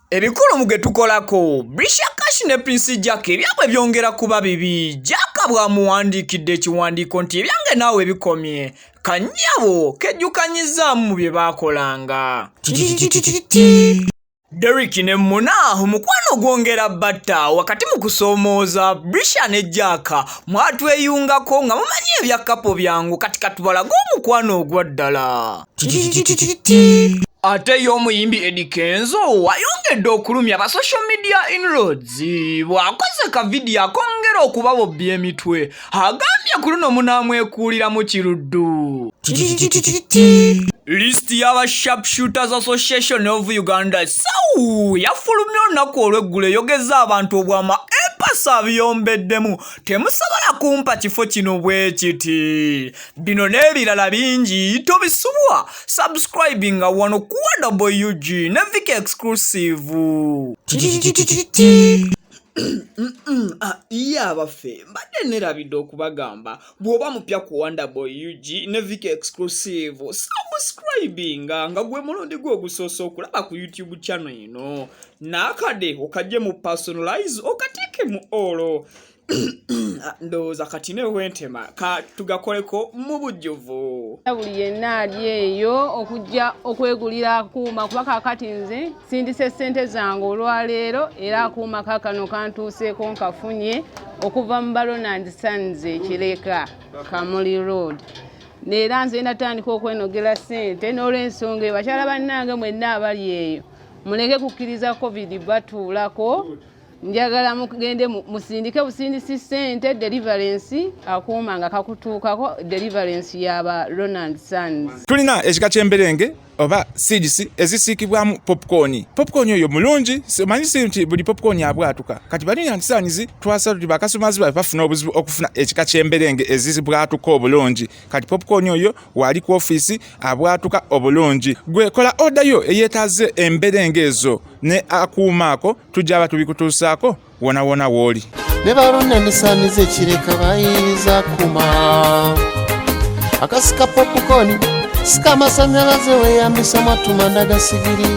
Ebikulu muge tukolako Brisher ne Prince Jack ebyabwe byongera kuba bibi. Jack bwamuwandikidde ekiwandiiko nti ebyange naawe bikomye. Kanyabo kejjukanyizaamu mu bye baakolanga. Derrick ne Muna omukwano gwongera batta wakati mu kusoomooza Brisher ne Jack mwatweyungako nga mumanyi ebya kapo byangu kati katubalaga omukwano ogwa ddala. Ate y'omuyimbi Eddie Kenzo ayongedde okulumya ba social media inroads bw'akoze ka video akongera okubabobya emitwe agambye ku luno munaamwekuulira mu kiruddu. List y'aba Sharpshooters Association of Uganda SAU yafulumya olunaku olw'eggulo eyogeza abantu obwama empasa biyombeddemu temusobola kumpa kifo kino bwe kiti. Bino n'ebirala bingi tobisubwa subscribinga wano ku WUG ne Viki Exclusive. Abaffe mbadde nerabidde okubagamba bw'oba mupya ku WUG ne Viki Exclusive subscribinga nga gwe mulundi gwe ogusoosa okulaba ku YouTube channel eno n'akade okajje mu personalize okateeke mu olo. Ndowooza kati newentema ka tugakoleko mu bujjuvu. Buli yenna ali eyo okujja okwegulira akuuma kuba kaakati nze sindise ssente zange olwaleero era akuuma kaakano kantuuseeko nkafunye okuva mu Balonand Sons Kireka Kamuli Road. Neera nze natandika okwenogera ssente n'olw'ensonga bakyala bannange mwenna abali eyo muleke kukkiriza COVID batuulako. Njagala mugende musindike busindisi ssente deliverance akuuma nga kakutuukako deliverance y'aba Ronald Sons. Tulina ekika ky'emberenge oba seeds ezisiikibwamu popcorn. Popcorn oyo mulungi, manyisi nti buli popcorn abwatuka. Kati bali antisanizi twasala tuti bakasumazi bafuna obuzibu okufuna ekika ky'emberenge ezizibwatuka obulungi. Kati popcorn oyo wali ku office abwatuka obulungi. Gwe kola order yo eyetaze emberenge ezo ne akuumako tujja tubikutuusaako wona wooli. Ne Ronald Sons Kireka bayiriza kuma akasika popcorn sika masanyalaze weyambisa matuma ndagasigiri.